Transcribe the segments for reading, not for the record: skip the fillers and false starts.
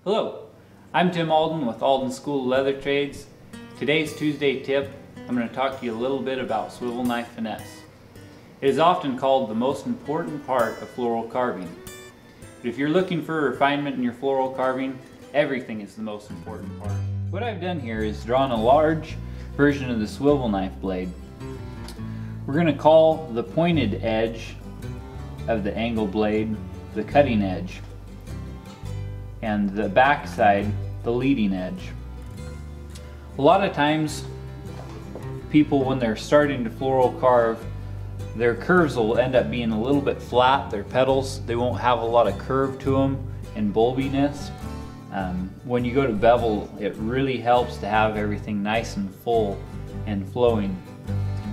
Hello, I'm Tim Alden with Alden School of Leather Trades. Today's Tuesday tip, I'm going to talk to you a little bit about swivel knife finesse. It is often called the most important part of floral carving. But if you're looking for refinement in your floral carving, everything is the most important part. What I've done here is drawn a large version of the swivel knife blade. We're going to call the pointed edge of the angle blade the cutting edge, and the back side the leading edge. A lot of times people, when they're starting to floral carve, their curves will end up being a little bit flat. Their petals, they won't have a lot of curve to them and bulbiness. When you go to bevel, it really helps to have everything nice and full and flowing.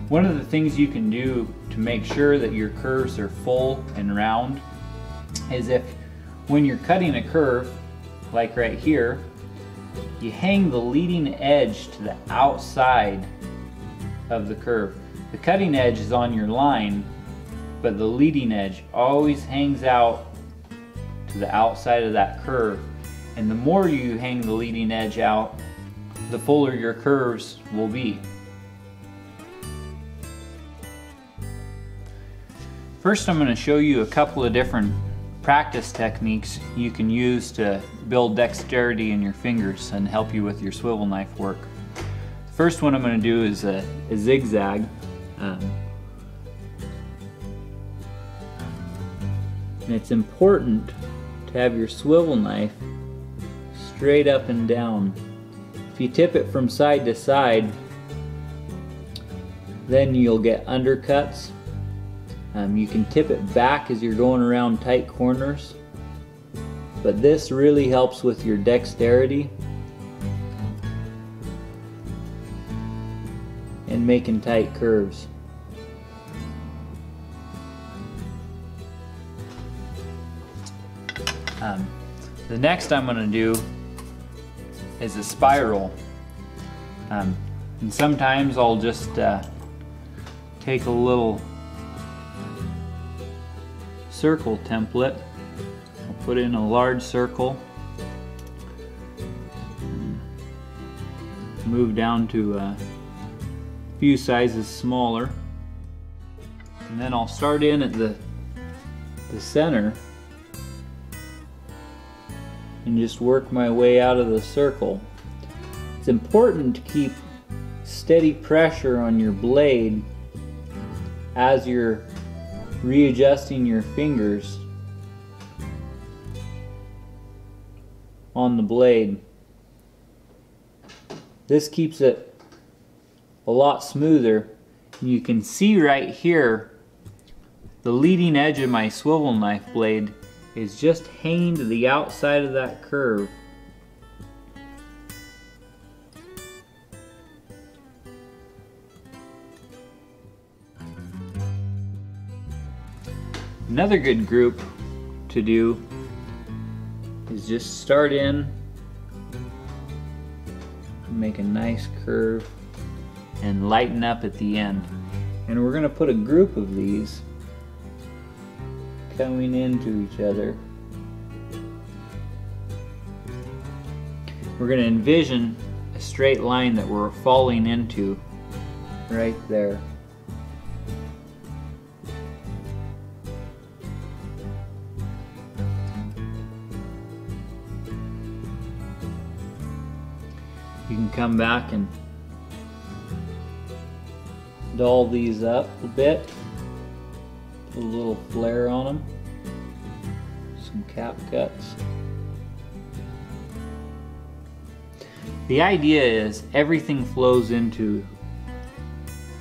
One of the things you can do to make sure that your curves are full and round is if when you're cutting a curve, like right here, you hang the leading edge to the outside of the curve. The cutting edge is on your line, but the leading edge always hangs out to the outside of that curve. And the more you hang the leading edge out, the fuller your curves will be. First, I'm going to show you a couple of different practice techniques you can use to build dexterity in your fingers and help you with your swivel knife work. The first one I'm going to do is a zigzag. And it's important to have your swivel knife straight up and down. If you tip it from side to side, then you'll get undercuts. You can tip it back as you're going around tight corners, but this really helps with your dexterity and making tight curves. The next I'm going to do is a spiral, and sometimes I'll just take a little circle template. I'll put in a large circle, move down to a few sizes smaller, and then I'll start in at the center and just work my way out of the circle. It's important to keep steady pressure on your blade as you're readjusting your fingers on the blade. This keeps it a lot smoother. You can see right here the leading edge of my swivel knife blade is just hanging to the outside of that curve. Another good group to do is just start in, make a nice curve, and lighten up at the end. And we're going to put a group of these coming into each other. We're going to envision a straight line that we're falling into right there. You can come back and doll these up a bit, put a little flare on them, some cap cuts. The idea is everything flows into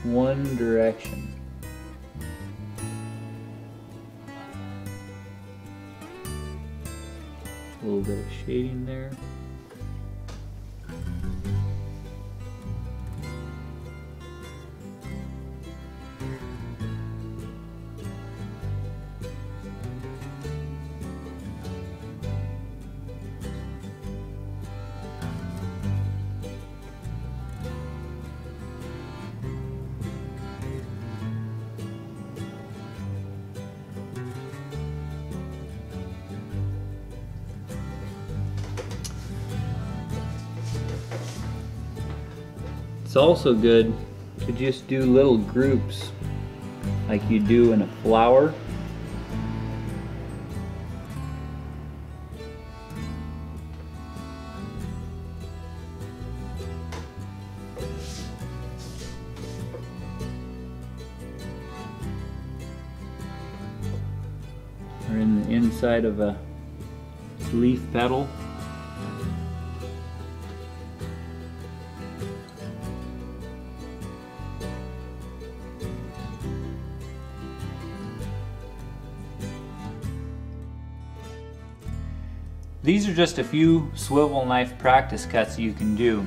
one direction. A little bit of shading there. also good to just do little groups like you do in a flower. Or in the inside of a leaf petal. These are just a few swivel knife practice cuts you can do.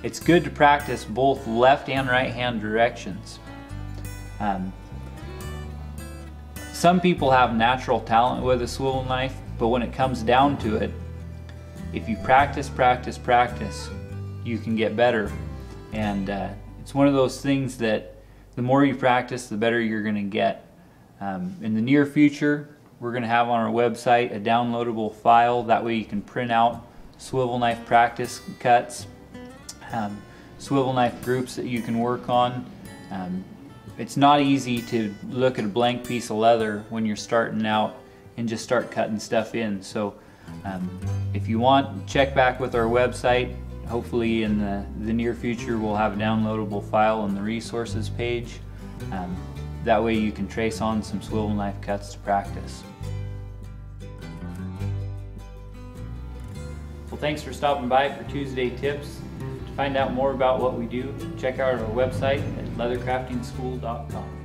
It's good to practice both left and right hand directions. Some people have natural talent with a swivel knife, but when it comes down to it, if you practice, you can get better. And it's one of those things that the more you practice, the better you're going to get. In the near future, we're going to have on our website a downloadable file. That way you can print out swivel knife practice cuts, swivel knife groups that you can work on. It's not easy to look at a blank piece of leather when you're starting out and just start cutting stuff in. So if you want, check back with our website. Hopefully in the near future we'll have a downloadable file on the resources page. That way you can trace on some swivel knife cuts to practice. Well, thanks for stopping by for Tuesday Tips. To find out more about what we do, check out our website at leathercraftingschool.com.